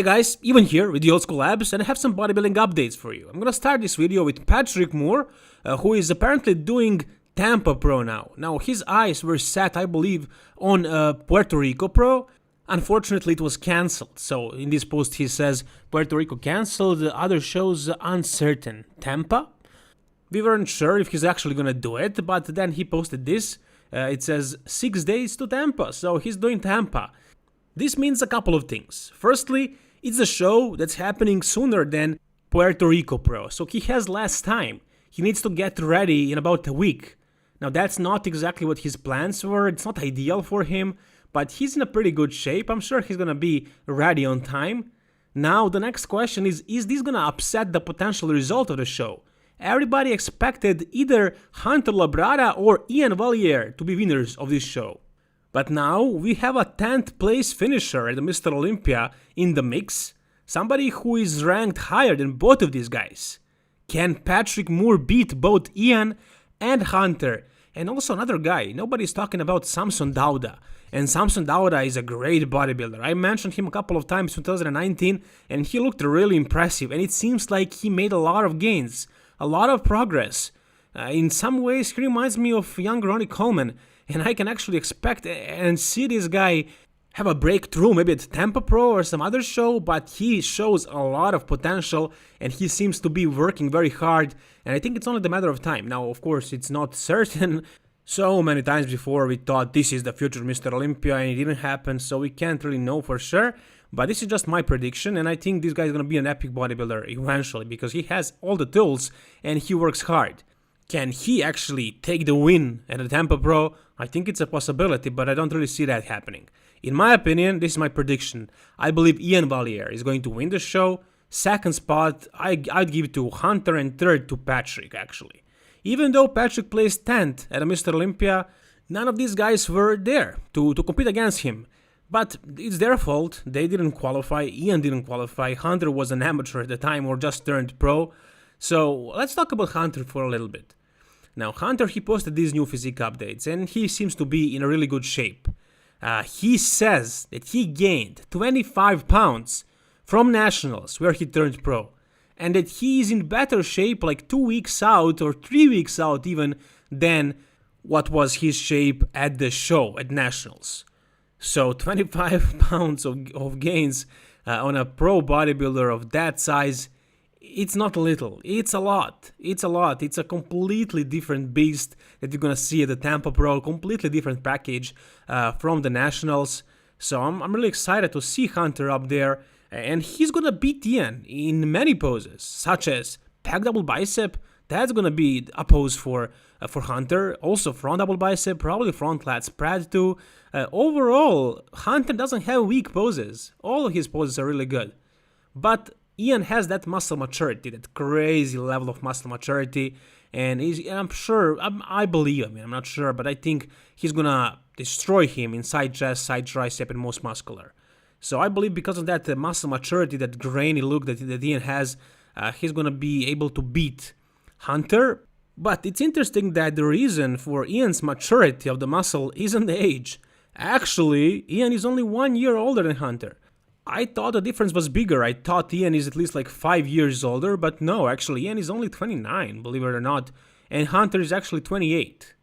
Hey guys, Ivan here with the Old School Labs, and I have some bodybuilding updates for you. I'm gonna start this video with Patrick Moore, who is apparently doing Tampa Pro now. Now, his eyes were set, I believe, on Puerto Rico Pro. Unfortunately, it was cancelled. So in this post he says Puerto Rico cancelled, the other shows uncertain. Tampa? We weren't sure if he's actually gonna do it, but then he posted this. It says 6 days to Tampa, so he's doing Tampa. This means a couple of things. Firstly, it's a show that's happening sooner than Puerto Rico Pro, so he has less time. He needs to get ready in about a week. Now that's not exactly what his plans were, it's not ideal for him, but he's in a pretty good shape. I'm sure he's gonna be ready on time. Now the next question is this gonna upset the potential result of the show? Everybody expected either Hunter Labrada or Ian Valliere to be winners of this show. But now we have a 10th place finisher at Mr. Olympia in the mix, somebody who is ranked higher than both of these guys. Can Patrick Moore beat both Ian and Hunter? And also another guy, nobody's talking about Samson Dauda. And Samson Dauda is a great bodybuilder. I mentioned him a couple of times in 2019 and he looked really impressive, and it seems like he made a lot of gains, a lot of progress. In some ways he reminds me of young Ronnie Coleman. And I can actually expect and see this guy have a breakthrough, maybe at Tampa Pro or some other show, but he shows a lot of potential and he seems to be working very hard, and I think it's only a matter of time. Now, of course, it's not certain. So many times before we thought this is the future Mr. Olympia and it didn't happen, so we can't really know for sure. But this is just my prediction, and I think this guy is going to be an epic bodybuilder eventually because he has all the tools and he works hard. Can he actually take the win at the Tampa Pro? I think it's a possibility, but I don't really see that happening. In my opinion, this is my prediction. I believe Ian Valliere is going to win the show. Second spot, I'd give to Hunter, and third to Patrick, actually. Even though Patrick placed 10th at Mr. Olympia, none of these guys were there to compete against him. But it's their fault. They didn't qualify. Ian didn't qualify. Hunter was an amateur at the time or just turned pro. So let's talk about Hunter for a little bit. Now, Hunter, he posted these new physique updates, and he seems to be in a really good shape. He says that he gained 25 pounds from nationals, where he turned pro, and that he is in better shape like 2 weeks out, or 3 weeks out even, than what was his shape at the show, at nationals. So 25 pounds of gains on a pro bodybuilder of that size, it's not little, it's a lot. It's a completely different beast that you're gonna see at the Tampa Pro, completely different package from the Nationals. So I'm really excited to see Hunter up there, and he's gonna beat Ian in many poses, such as pec double bicep. That's gonna be a pose for Hunter. Also front double bicep, probably front lat spread too. Overall, Hunter doesn't have weak poses. All of his poses are really good. But Ian has that muscle maturity, that crazy level of muscle maturity, and I'm sure, I believe, I'm not sure, but I think he's gonna destroy him in side chest, side tricep, and most muscular. So I believe because of that muscle maturity, that grainy look that Ian has, he's gonna be able to beat Hunter. But it's interesting that the reason for Ian's maturity of the muscle isn't the age. Actually, Ian is only 1 year older than Hunter. I thought the difference was bigger. I thought Ian is at least like 5 years older, but no, actually Ian is only 29, believe it or not, and Hunter is actually 28.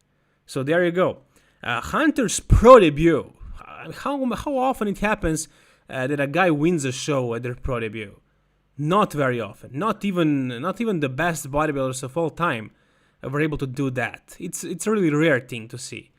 So there you go. Hunter's pro debut. How often it happens that a guy wins a show at their pro debut? Not very often. Not even the best bodybuilders of all time were able to do that. It's a really rare thing to see.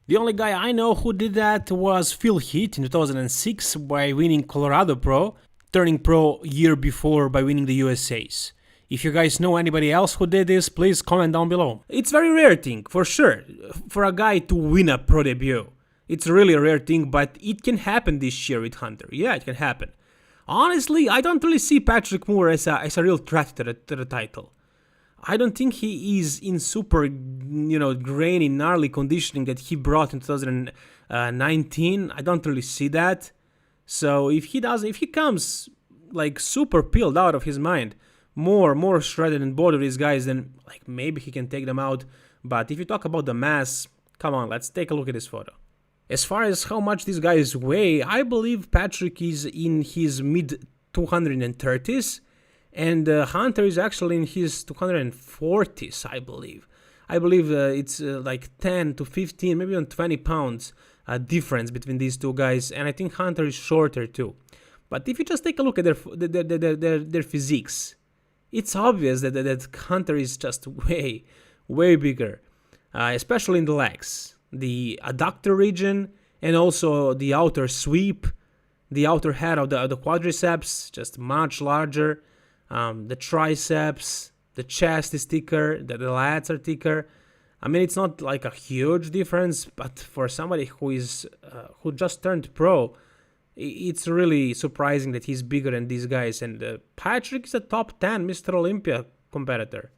The only guy I know who did that was Phil Heath in 2006 by winning Colorado Pro, turning pro year before by winning the USAs. If you guys know anybody else who did this, please comment down below. It's a very rare thing, for sure, for a guy to win a pro debut. It's really a rare thing, but it can happen this year with Hunter. Yeah, it can happen. Honestly, I don't really see Patrick Moore as a real threat to the title. I don't think he is in super, grainy, gnarly conditioning that he brought in 2019. I don't really see that. So if he comes like super peeled out of his mind, more shredded than both of these guys, then like maybe he can take them out. But if you talk about the mass, come on, let's take a look at this photo. As far as how much these guys weigh, I believe Patrick is in his mid 230s, and Hunter is actually in his 240s, I believe. I believe it's like 10 to 15, maybe even 20 pounds difference between these two guys, and I think Hunter is shorter too. But if you just take a look at their physiques, it's obvious that Hunter is just way bigger, especially in the legs, the adductor region, and also the outer sweep, the outer head of the quadriceps, just much larger. The triceps, the chest is thicker, the lats are thicker. I mean, it's not like a huge difference, but for somebody who just turned pro, it's really surprising that he's bigger than these guys. And Patrick is a top 10 Mr. Olympia competitor.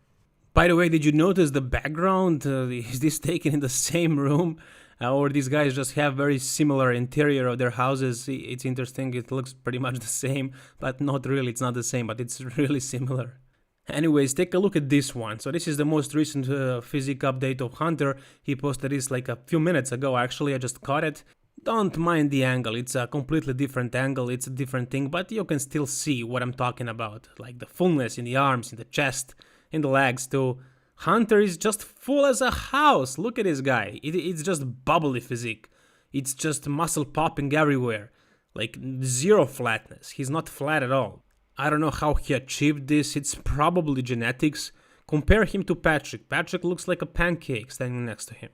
By the way, did you notice the background? Is this taken in the same room? Or these guys just have very similar interior of their houses? It's interesting. It looks pretty much the same, but not really. It's not the same, but it's really similar. Anyways, take a look at this one. So this is the most recent physique update of Hunter. He posted this like a few minutes ago, actually. I just caught it. Don't mind the angle. It's a completely different angle. It's a different thing, but you can still see what I'm talking about. Like the fullness in the arms, in the chest, in the legs too. Hunter is just full as a house. Look at this guy. It's just bubbly physique. It's just muscle popping everywhere. Like zero flatness. He's not flat at all. I don't know how he achieved this. It's probably genetics. Compare him to Patrick. Patrick looks like a pancake standing next to him.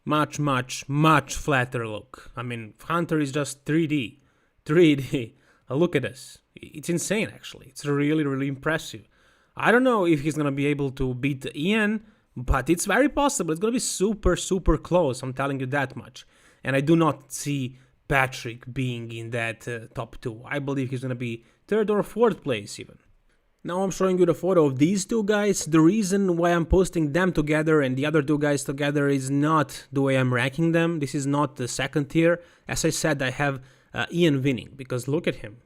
Much flatter look. I mean, Hunter is just 3D. 3D. Look at this. It's insane, actually. It's really impressive. I don't know if he's going to be able to beat Ian, but it's very possible. It's going to be super close. I'm telling you that much. And I do not see Patrick being in that top 2. I believe he's going to be 3rd or 4th place even. Now I'm showing you the photo of these two guys. The reason why I'm posting them together and the other two guys together is not the way I'm ranking them. This is not the second tier. As I said, I have Ian winning, because look at him.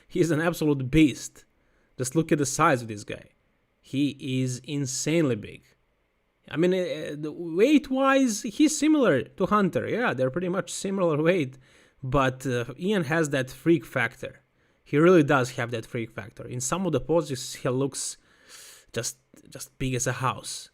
He's an absolute beast. Just look at the size of this guy. He is insanely big. I mean, weight-wise, he's similar to Hunter. Yeah, they're pretty much similar weight. But Ian has that freak factor. He really does have that freak factor. In some of the poses, he looks just big as a house.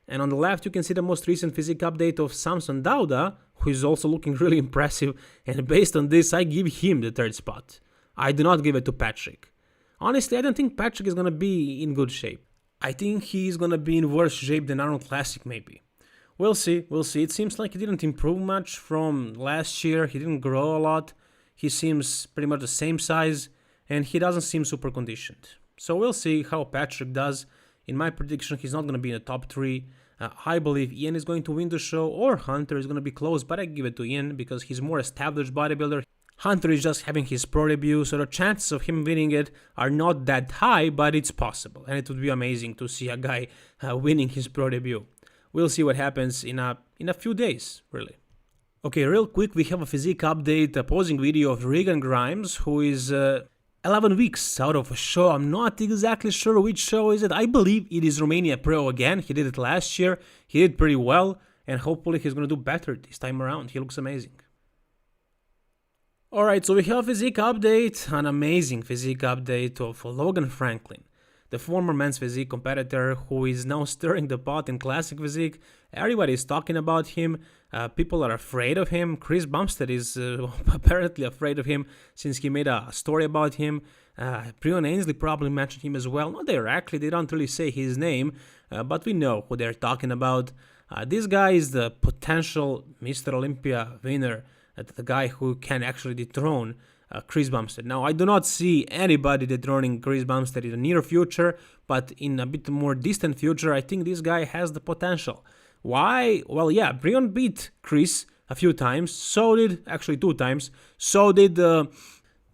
And on the left, you can see the most recent physique update of Samson Dauda, who is also looking really impressive. And based on this, I give him the 3rd spot. I do not give it to Patrick. Honestly, I don't think Patrick is going to be in good shape. I think he's going to be in worse shape than Arnold Classic, maybe. We'll see. It seems like he didn't improve much from last year. He didn't grow a lot. He seems pretty much the same size, and he doesn't seem super conditioned. So we'll see how Patrick does. In my prediction, he's not going to be in the top 3. I believe Ian is going to win the show, or Hunter is going to be close, but I give it to Ian because he's a more established bodybuilder. Hunter is just having his pro debut, so the chances of him winning it are not that high, but it's possible. And it would be amazing to see a guy winning his pro debut. We'll see what happens in a few days, really. Okay, real quick, we have a physique update, a posing video of Regan Grimes, who is 11 weeks out of a show. I'm not exactly sure which show is it. I believe it is Romania Pro again. He did it last year. He did pretty well, and hopefully he's going to do better this time around. He looks amazing. Alright, so we have a physique update, an amazing physique update of Logan Franklin, the former men's physique competitor who is now stirring the pot in classic physique. Everybody is talking about him. People are afraid of him. Chris Bumstead is apparently afraid of him since he made a story about him. Breon Ainsley probably mentioned him as well. Not directly, they don't really say his name, but we know who they're talking about. This guy is the potential Mr. Olympia winner, the guy who can actually dethrone Chris Bumstead. Now, I do not see anybody dethroning Chris Bumstead in the near future, but in a bit more distant future, I think this guy has the potential. Why? Well, yeah, Breon beat Chris a few times, so did, actually 2 times, so did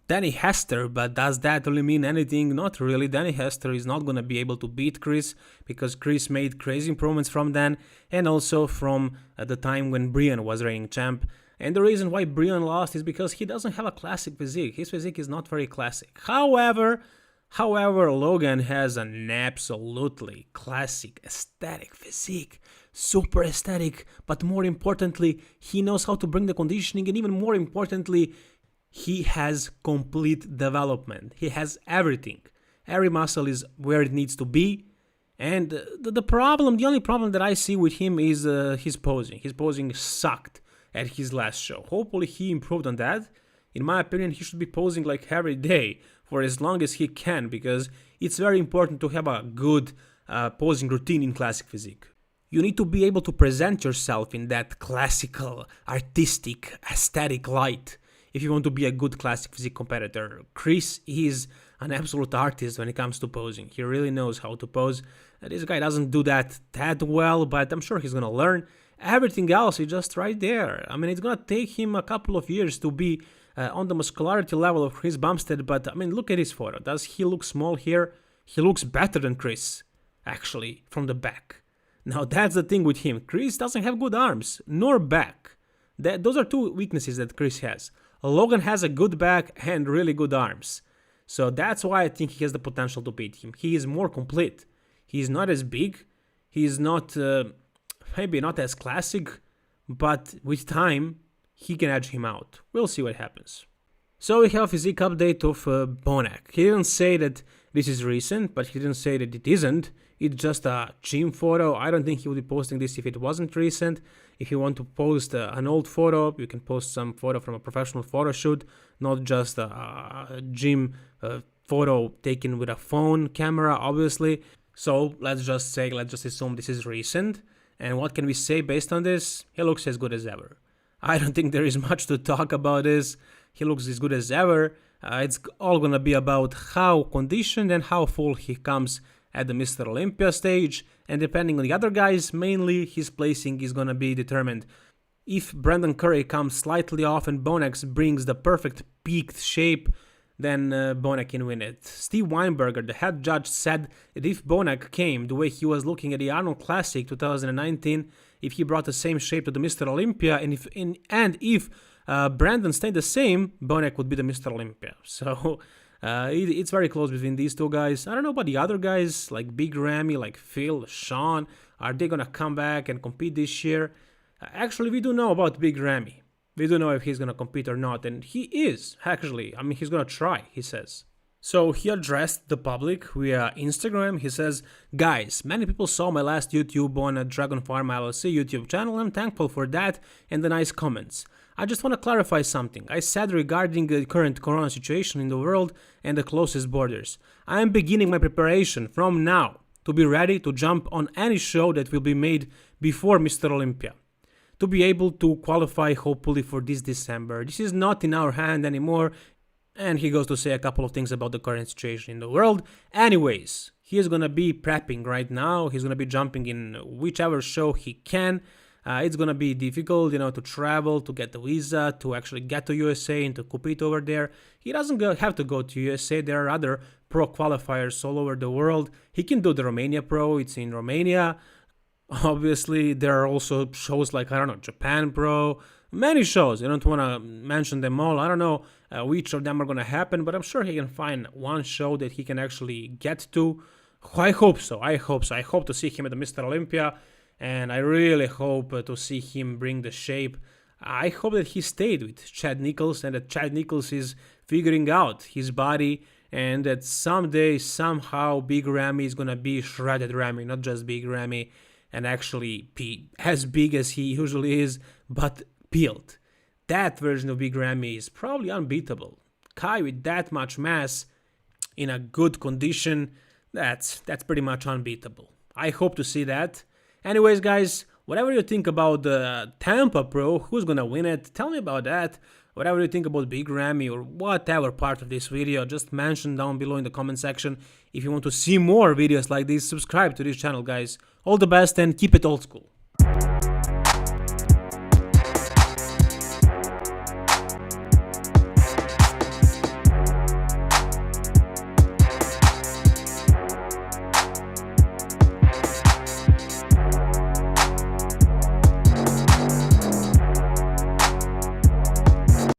Danny Hester, but does that really mean anything? Not really. Danny Hester is not going to be able to beat Chris because Chris made crazy improvements from then and also from the time when Breon was reigning champ. And the reason why Breon lost is because he doesn't have a classic physique. His physique is not very classic. However, Logan has an absolutely classic aesthetic physique. Super aesthetic, but more importantly, he knows how to bring the conditioning, and even more importantly, he has complete development. He has everything. Every muscle is where it needs to be. And the only problem that I see with him is his posing. His posing sucked at his last show. Hopefully he improved on that. In my opinion, he should be posing like every day for as long as he can, because it's very important to have a good posing routine in classic physique. You need to be able to present yourself in that classical, artistic, aesthetic light if you want to be a good classic physique competitor. Chris is an absolute artist when it comes to posing. He really knows how to pose. This guy doesn't do that well, but I'm sure he's gonna learn. Everything else is just right there. I mean, it's gonna take him a couple of years to be on the muscularity level of Chris Bumstead, but I mean, look at his photo. Does he look small here? He looks better than Chris, actually, from the back. Now, that's the thing with him. Chris doesn't have good arms, nor back. Those are two weaknesses that Chris has. Logan has a good back and really good arms. So that's why I think he has the potential to beat him. He is more complete. He is not as big. He is not, maybe not as classic, but with time, he can edge him out. We'll see what happens. So we have a physique update of Bonak. He didn't say that this is recent, but he didn't say that it isn't. It's just a gym photo. I don't think he would be posting this if it wasn't recent. If you want to post an old photo, you can post some photo from a professional photo shoot, not just a gym photo taken with a phone camera, obviously. So let's just assume this is recent. And what can we say based on this? He looks as good as ever. I don't think there is much to talk about this. He looks as good as ever. It's all gonna be about how conditioned and how full he comes at the Mr. Olympia stage, and depending on the other guys, mainly his placing is gonna be determined. If Brandon Curry comes slightly off and Bonak brings the perfect peaked shape, then Bonak can win it. Steve Weinberger, the head judge, said that if Bonak came the way he was looking at the Arnold Classic 2019, if he brought the same shape to the Mr. Olympia, and if Brandon stayed the same, Bonak would be the Mr. Olympia. So it's very close between these two guys. I don't know about the other guys, like Big Ramy, like Phil, Sean. Are they gonna come back and compete this year? Actually, we do know about Big Ramy. We do know if he's gonna compete or not, and he is, actually. I mean, he's gonna try, he says. So he addressed the public via Instagram. He says, "Guys, many people saw my last YouTube on a Dragon Farm LLC YouTube channel. I'm thankful for that and the nice comments. I just want to clarify something I said regarding the current corona situation in the world and the closest borders. I am beginning my preparation from now to be ready to jump on any show that will be made before Mr. Olympia, to be able to qualify hopefully for this December. This is not in our hand anymore." And he goes to say a couple of things about the current situation in the world. Anyways, he is gonna be prepping right now. He's gonna be jumping in whichever show he can. It's gonna be difficult, to travel, to get the visa, to actually get to USA and to compete over there. He doesn't have to go to USA. There are other pro qualifiers all over the world. He can do the Romania Pro. It's in Romania. Obviously, there are also shows like, Japan Pro. Many shows. I don't want to mention them all. I don't know which of them are going to happen, but I'm sure he can find one show that he can actually get to. I hope so. I hope to see him at the Mr. Olympia, and I really hope to see him bring the shape. I hope that he stayed with Chad Nichols and that Chad Nichols is figuring out his body, and that someday, somehow, Big Ramy is going to be shredded Ramy, not just Big Ramy, and actually be as big as he usually is, but built. That version of Big Ramy is probably unbeatable. Guy with that much mass in a good condition, that's pretty much unbeatable. I hope to see that. Anyways, guys, whatever you think about the Tampa Pro, who's gonna win it, tell me about that. Whatever you think about Big Ramy or whatever part of this video, just mention down below in the comment section. If you want to see more videos like this, subscribe to this channel, guys. All the best and keep it old school.